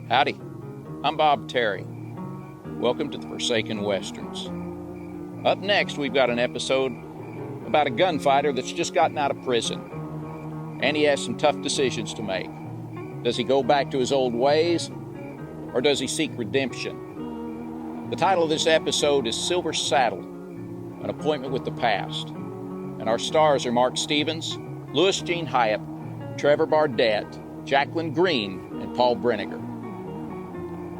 Howdy, I'm Bob Terry. Welcome to the Forsaken Westerns. Up next, we've got an episode about a gunfighter that's just gotten out of prison. And he has some tough decisions to make. Does he go back to his old ways, or does he seek redemption? The title of this episode is Silver Saddle, an appointment with the past. And our stars are Mark Stevens, Louis Jean Hyatt, Trevor Bardette, Jacqueline Green, and Paul Brinegar.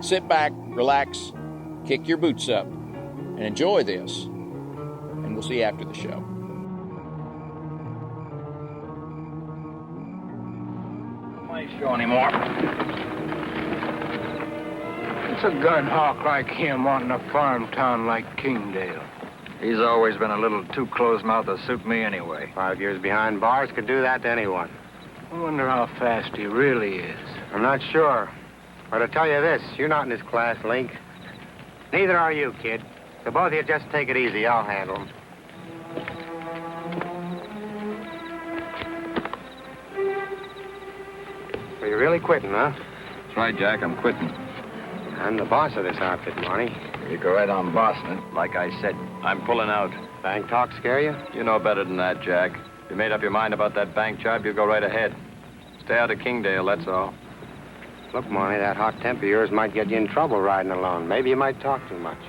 Sit back, relax, kick your boots up, and enjoy this. And we'll see you after the show. Play show anymore. It's a gun hawk like him wanting a farm town like Kingdale. He's always been a little too close-mouthed to suit me anyway. 5 years behind bars could do that to anyone. I wonder how fast he really is. I'm not sure. But I'll tell you this, you're not in his class, Link. Neither are you, kid. So both of you just take it easy. I'll handle him. So you're really quitting, huh? That's right, Jack, I'm quitting. I'm the boss of this outfit, Monty. You go right on bossing it. Like I said, I'm pulling out. Bank talk scare you? You know better than that, Jack. If you made up your mind about that bank job, you go right ahead. Stay out of Kingdale, that's all. Look, Monty, that hot temper of yours might get you in trouble riding alone. Maybe you might talk too much.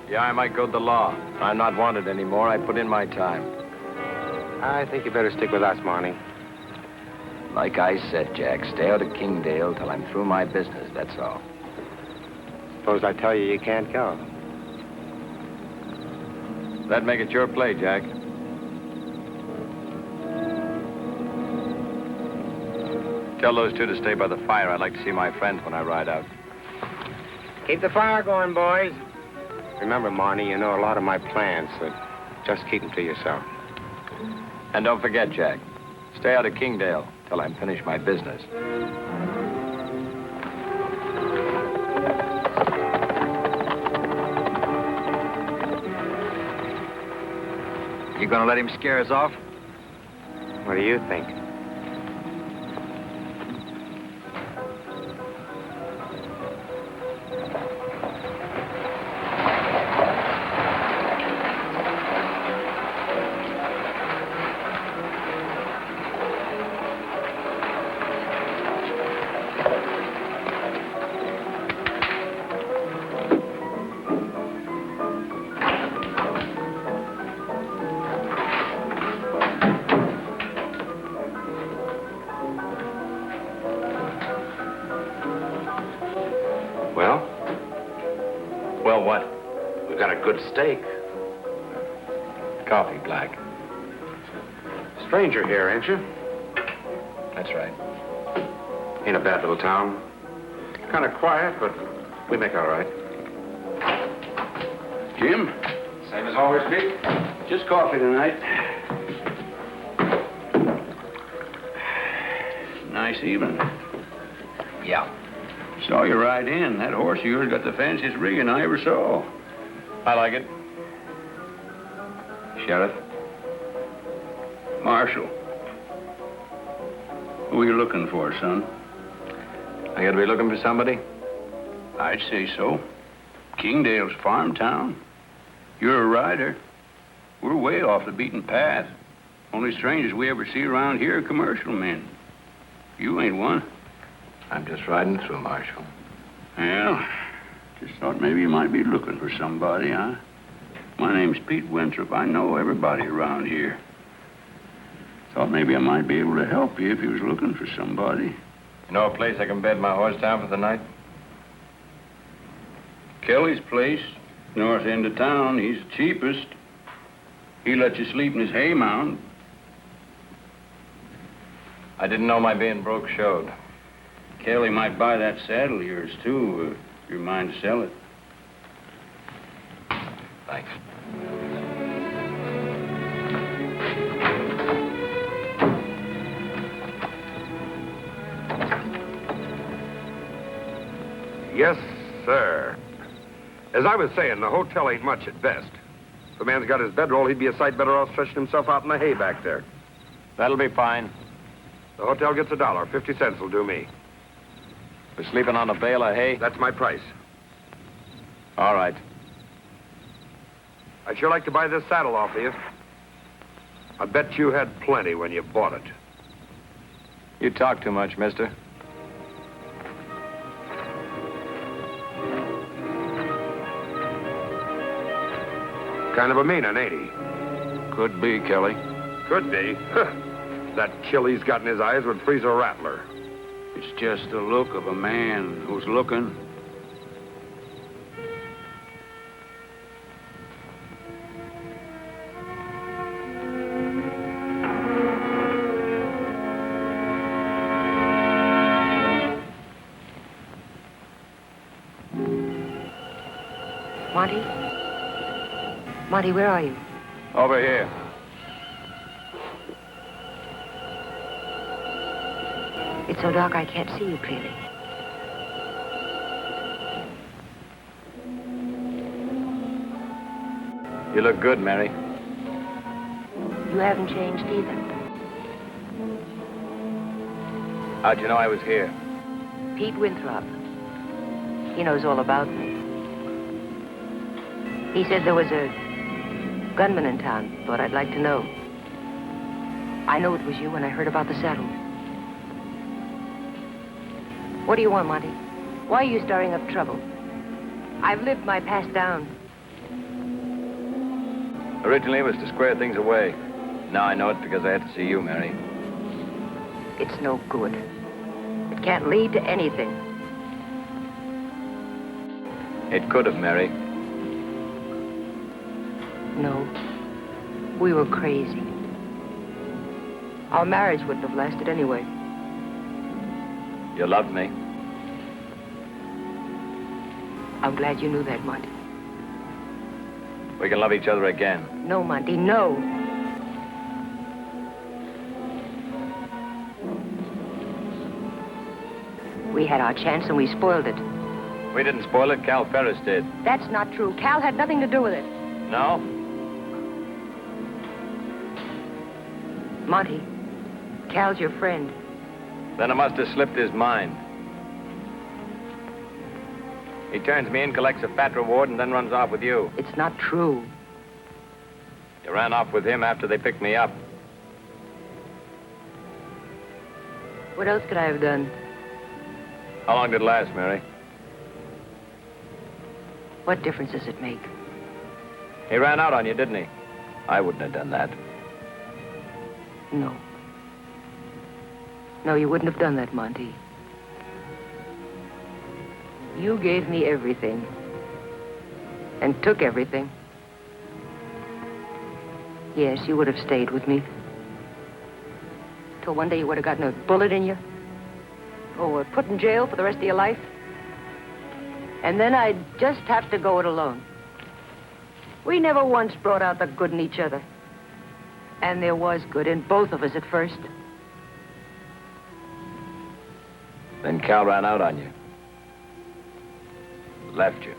Yeah, I might go to the law. I'm not wanted anymore. I put in my time. I think you better stick with us, Monty. Like I said, Jack, stay out of Kingdale till I'm through my business, that's all. Suppose I tell you you can't go. That'd make it your play, Jack. Tell those two to stay by the fire. I'd like to see my friends when I ride out. Keep the fire going, boys. Remember, Monty, you know a lot of my plans, so just keep them to yourself. And don't forget, Jack, stay out of Kingdale till I'm finished my business. You gonna let him scare us off? What do you think? Well, what? We've got a good steak. Coffee, Black. Stranger here, ain't you? That's right. Ain't a bad little town. Kind of quiet, but we make all right. Jim? Same as always, Pete. Just coffee tonight. Nice evening. Yeah. Saw you ride in. That horse of yours got the fanciest rigging I ever saw. I like it. Sheriff? Marshal. Who are you looking for, son? I gotta be looking for somebody? I'd say so. Kingdale's farm town. You're a rider. We're way off the beaten path. Only strangers we ever see around here are commercial men. You ain't one. I'm just riding through, Marshal. Well, just thought maybe you might be looking for somebody, huh? My name's Pete Winthrop. I know everybody around here. Thought maybe I might be able to help you if you was looking for somebody. You know a place I can bed my horse down for the night? Kelly's place, north end of town. He's the cheapest. He lets you sleep in his hay mound. I didn't know my being broke showed. Kelly might buy that saddle of yours, too, if you're mind to sell it. Thanks. Yes, sir. As I was saying, the hotel ain't much at best. If the man's got his bedroll, he'd be a sight better off stretching himself out in the hay back there. That'll be fine. The hotel gets $1. 50 cents will do me. For sleeping on a bale of hay? That's my price. All right. I'd sure like to buy this saddle off of you. I bet you had plenty when you bought it. You talk too much, mister. Kind of a mean one, ain't he? Could be, Kelly. Could be. That chill he's got in his eyes would freeze a rattler. It's just the look of a man who's looking. Monty? Monty, where are you? Over here. It's so dark I can't see you clearly. You look good, Mary. You haven't changed either. How'd you know I was here? Pete Winthrop. He knows all about me. He said there was a gunman in town. Thought I'd like to know. I know it was you when I heard about the saddle. What do you want, Monty? Why are you stirring up trouble? I've lived my past down. Originally, it was to square things away. Now I know it because I had to see you, Mary. It's no good. It can't lead to anything. It could have, Mary. No. We were crazy. Our marriage wouldn't have lasted anyway. You loved me. I'm glad you knew that, Monty. We can love each other again. No, Monty, no. We had our chance and we spoiled it. We didn't spoil it. Cal Ferris did. That's not true. Cal had nothing to do with it. No? Monty, Cal's your friend. Then it must have slipped his mind. He turns me in, collects a fat reward, and then runs off with you. It's not true. You ran off with him after they picked me up. What else could I have done? How long did it last, Mary? What difference does it make? He ran out on you, didn't he? I wouldn't have done that. No. No, you wouldn't have done that, Monty. You gave me everything. And took everything. Yes, you would have stayed with me. Till one day you would have gotten a bullet in you. Or were put in jail for the rest of your life. And then I'd just have to go it alone. We never once brought out the good in each other. And there was good in both of us at first. Then Cal ran out on you. Left you.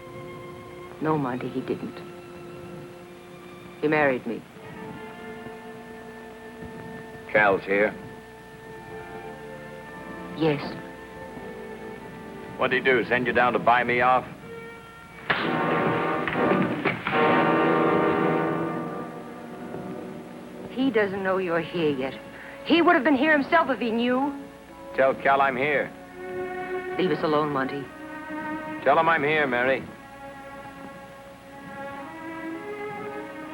No, Monty, he didn't. He married me. Cal's here. Yes. What'd he do, send you down to buy me off? He doesn't know you're here yet. He would have been here himself if he knew. Tell Cal I'm here. Leave us alone, Monty. Tell him I'm here, Mary.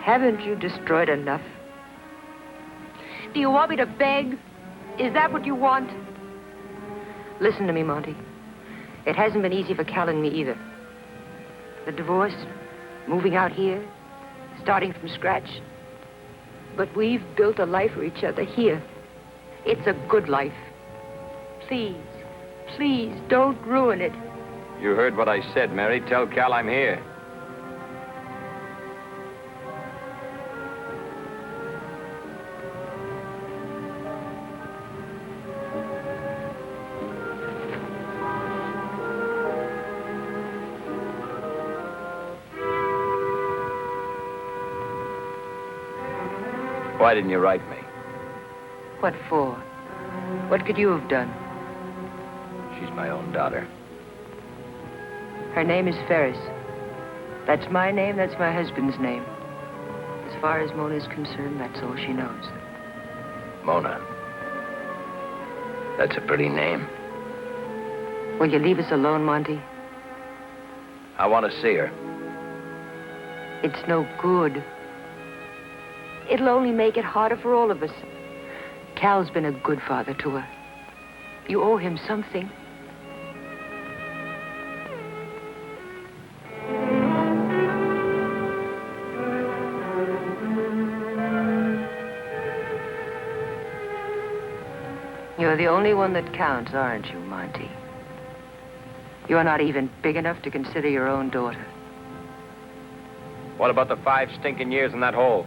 Haven't you destroyed enough? Do you want me to beg? Is that what you want? Listen to me, Monty. It hasn't been easy for Cal and me either. The divorce, moving out here, starting from scratch. But we've built a life for each other here. It's a good life. Please, please, don't ruin it. You heard what I said, Mary. Tell Cal I'm here. Why didn't you write me? What for? What could you have done? She's my own daughter. Her name is Ferris. That's my name, that's my husband's name. As far as Mona's concerned, that's all she knows. Mona. That's a pretty name. Will you leave us alone, Monty? I want to see her. It's no good. It'll only make it harder for all of us. Cal's been a good father to her. You owe him something. You're the only one that counts, aren't you, Monty? You're not even big enough to consider your own daughter. What about the 5 stinking years in that hole?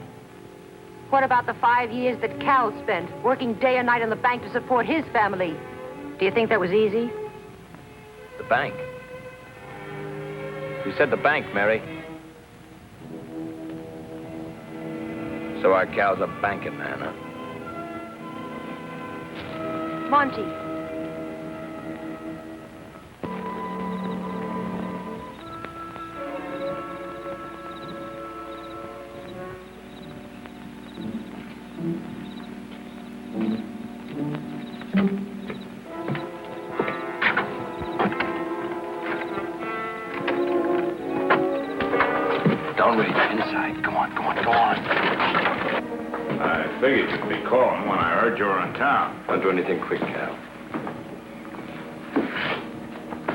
What about the 5 years that Cal spent working day and night in the bank to support his family? Do you think that was easy? The bank. You said the bank, Mary. So our Cal's a banking man, huh? Monty. Don't reach. Inside. Go on. I figured you'd be calling when I heard you were in town. Don't do anything quick, Cal.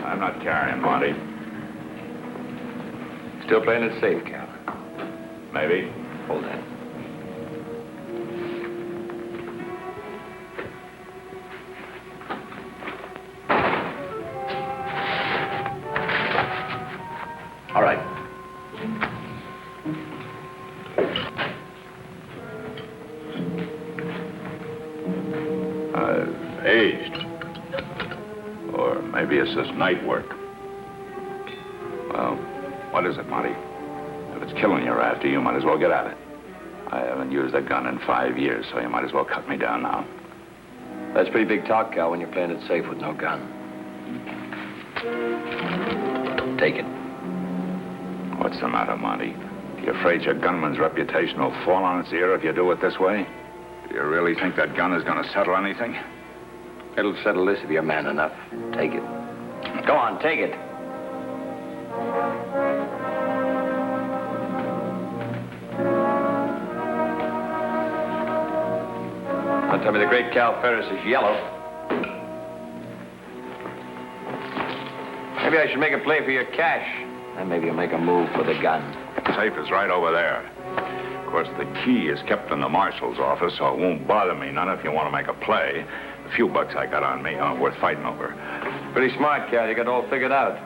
I'm not carrying, Monty. Still playing it safe, Cal. Maybe. Hold that. All right. I've aged. Or maybe it's this night work. Well, what is it, Monty? If it's killing you're after, you might as well get at it. I haven't used a gun in 5 years, so you might as well cut me down now. That's pretty big talk, Cal, when you're playing it safe with no gun. Take it. What's the matter, Monty? You afraid your gunman's reputation will fall on its ear if you do it this way? Do you really think that gun is going to settle anything? It'll settle this if you're man enough. Take it. Go on, take it. Don't tell me the great Cal Ferris is yellow. Maybe I should make a play for your cash. And maybe you'll make a move for the gun. Safe is right over there. Of course, the key is kept in the marshal's office, so it won't bother me none if you want to make a play. The few bucks I got on me aren't worth fighting over. Pretty smart, Cal. You got it all figured out.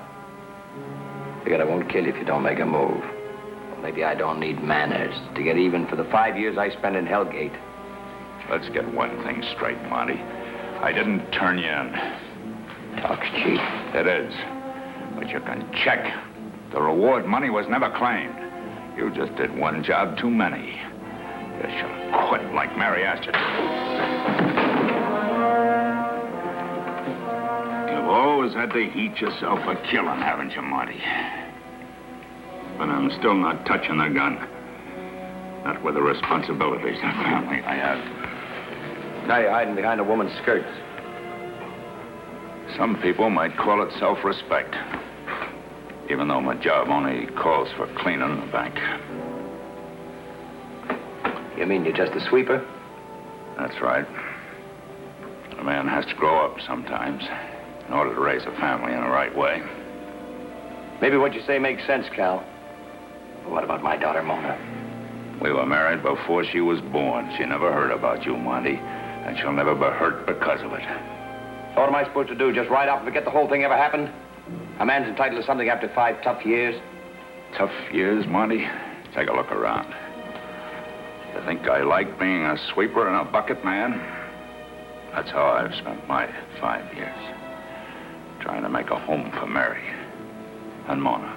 Figured I won't kill you if you don't make a move. Well, maybe I don't need manners to get even for the 5 years I spent in Hellgate. Let's get one thing straight, Monty. I didn't turn you in. Talk's cheap. It is. But you can check. The reward money was never claimed. You just did one job too many. You should have quit like Mary asked you to. You've always had to heat yourself for killing, haven't you, Monty? But I'm still not touching the gun. Not with the responsibilities of the family I have. Now you're hiding behind a woman's skirts. Some people might call it self-respect. Even though my job only calls for cleaning the bank. You mean you're just a sweeper? That's right. A man has to grow up sometimes in order to raise a family in the right way. Maybe what you say makes sense, Cal. But what about my daughter, Mona? We were married before she was born. She never heard about you, Monty, and she'll never be hurt because of it. So what am I supposed to do? Just ride off and forget the whole thing ever happened? A man's entitled to something after 5 tough years. Tough years, Monty? Take a look around. You think I like being a sweeper and a bucket man? That's how I've spent my 5 years. Trying to make a home for Mary and Mona.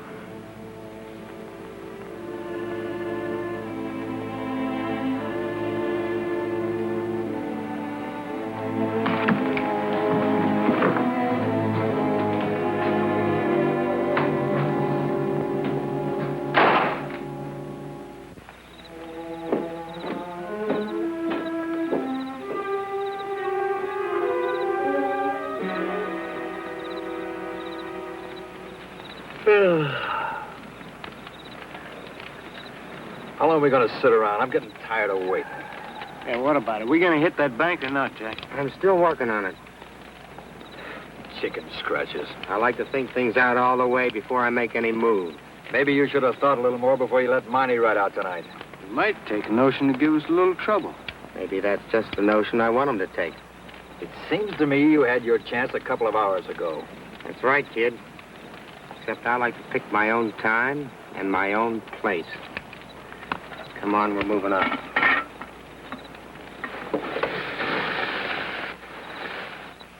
How long are we going to sit around? I'm getting tired of waiting. Hey, what about it? We gonna hit that bank or not, Jack? I'm still working on it. Chicken scratches. I like to think things out all the way before I make any move. Maybe you should have thought a little more before you let Monty ride out tonight. It might take a notion to give us a little trouble. Maybe that's just the notion I want him to take. It seems to me you had your chance a couple of hours ago. That's right, kid. Except I like to pick my own time and my own place. Come on, we're moving on.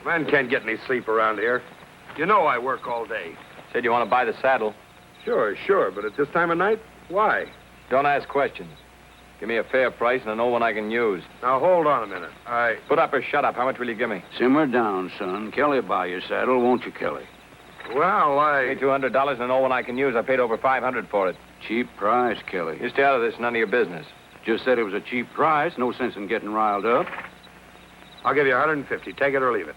Man can't get any sleep around here. You know I work all day. Said you want to buy the saddle. Sure, but at this time of night, why? Don't ask questions. Give me a fair price and I know one I can use. Now, hold on a minute. Put up or shut up. How much will you give me? Simmer down, son. Kelly'll buy your saddle, won't you, Kelly? Well, Give me $200 and I know one I can use. I paid over $500 for it. Cheap price, Kelly. You stay out of this, none of your business. Just said it was a cheap price. No sense in getting riled up. I'll give you $150. Take it or leave it.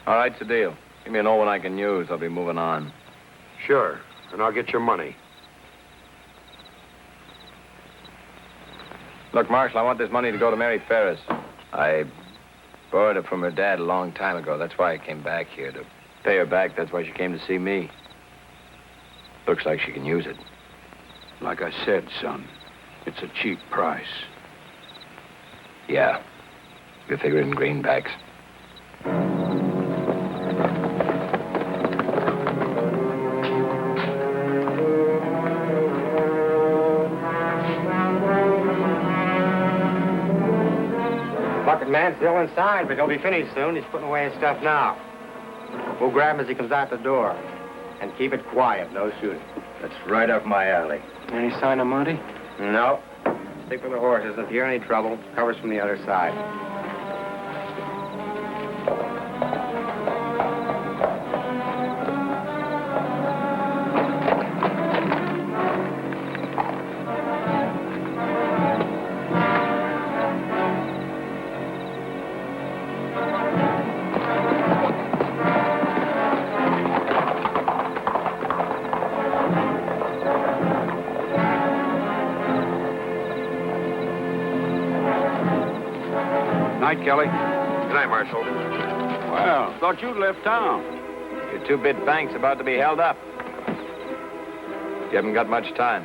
All right, it's a deal. Give me an old one I can use. I'll be moving on. Sure, and I'll get your money. Look, Marshal, I want this money to go to Mary Ferris. I borrowed it from her dad a long time ago. That's why I came back here, to pay her back. That's why she came to see me. Looks like she can use it. Like I said, son, it's a cheap price. Yeah. You figure it in greenbacks. Bucket man's still inside, but he'll be finished soon. He's putting away his stuff now. We'll grab him as he comes out the door. And keep it quiet, no shooting. That's right up my alley. Any sign of Monty? No. Stick with the horses. If you hear any trouble, covers from the other side. Night, Kelly. Good night, Marshal. Well, thought you'd left town. Your two-bit bank's about to be held up. You haven't got much time.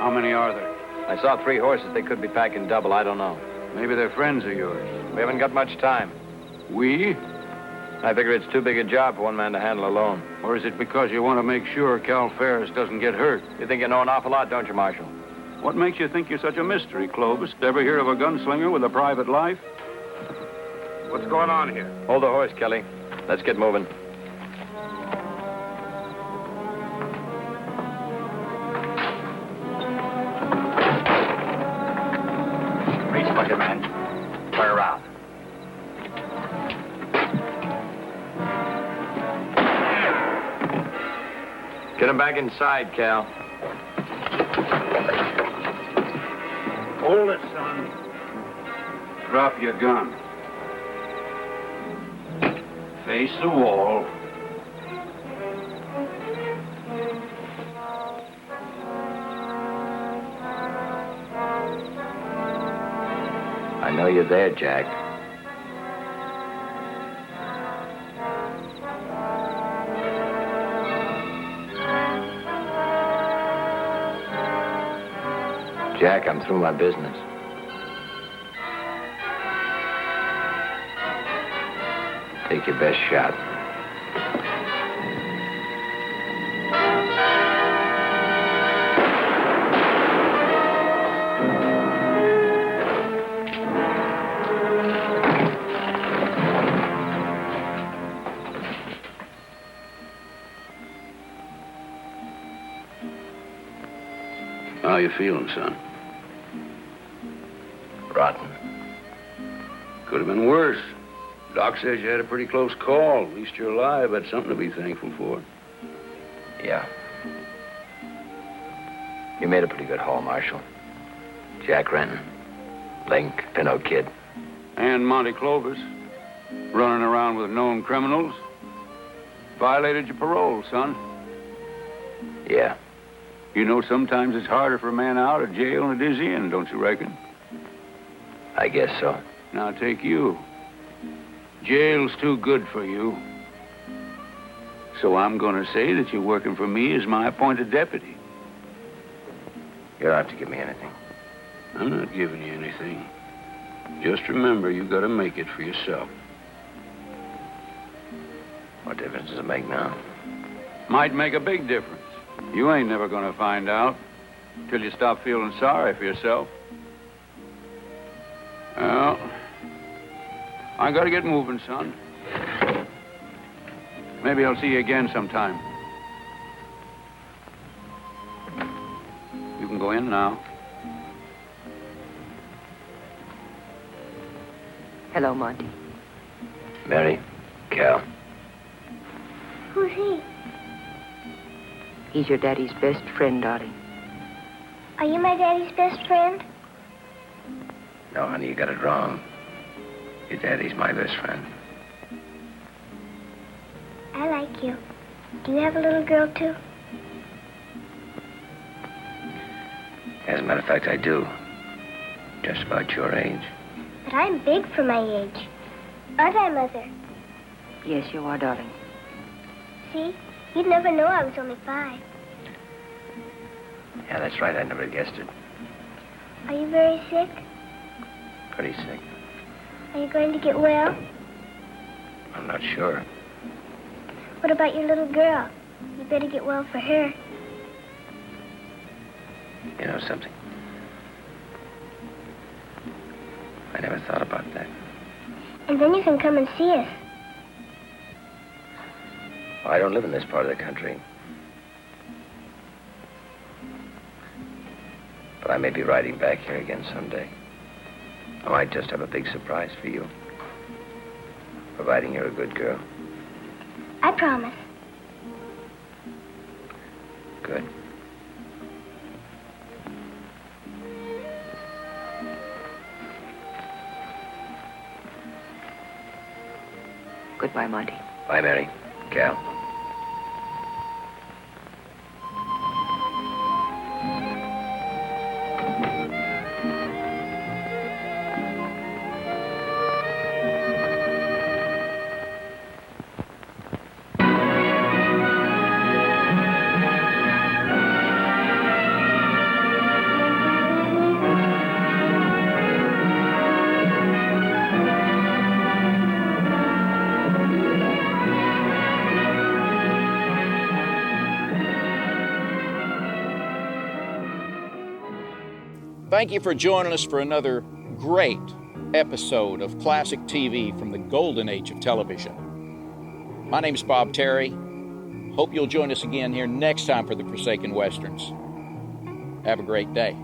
How many are there? I saw 3 horses. They could be packing double. I don't know. Maybe they're friends of yours. We haven't got much time. We? I figure it's too big a job for one man to handle alone. Or is it because you want to make sure Cal Ferris doesn't get hurt? You think you know an awful lot, don't you, Marshal? What makes you think you're such a mystery, Clovis? Ever hear of a gunslinger with a private life? What's going on here? Hold the horse, Kelly. Let's get moving. Reach, bucket man. Turn around. Get him back inside, Cal. Hold it, son. Drop your gun. Face the wall. I know you're there, Jack. Jack, I'm through my business. Take your best shot. How you feeling, son? Rotten. Could have been worse. Doc says you had a pretty close call. At least you're alive. That's something to be thankful for. Yeah. You made a pretty good haul, Marshal. Jack Renton, Link, Pinot Kid. And Monty Clovis. Running around with known criminals. Violated your parole, son. Yeah. You know, sometimes it's harder for a man out of jail than it is in, don't you reckon? I guess so. Now take you. Jail's too good for you. So I'm going to say that you're working for me as my appointed deputy. You don't have to give me anything. I'm not giving you anything. Just remember, you got to make it for yourself. What difference does it make now? Might make a big difference. You ain't never going to find out till you stop feeling sorry for yourself. Well, I got to get moving, son. Maybe I'll see you again sometime. You can go in now. Hello, Monty. Mary, Cal. Who's he? He's your daddy's best friend, darling. Are you my daddy's best friend? No, honey, you got it wrong. Your daddy's my best friend. I like you. Do you have a little girl, too? As a matter of fact, I do. Just about your age. But I'm big for my age. Aren't I, Mother? Yes, you are, darling. See? You'd never know I was only 5. Yeah, that's right. I never guessed it. Are you very sick? Pretty sick. Are you going to get well? I'm not sure. What about your little girl? You better get well for her. You know something? I never thought about that. And then you can come and see us. Well, I don't live in this part of the country. But I may be riding back here again someday. I might just have a big surprise for you. Providing you're a good girl. I promise. Good. Goodbye, Monty. Bye, Mary. Cal. Thank you for joining us for another great episode of classic TV from the golden age of television. My name's Bob Terry. Hope you'll join us again here next time for the Forsaken Westerns. Have a great day.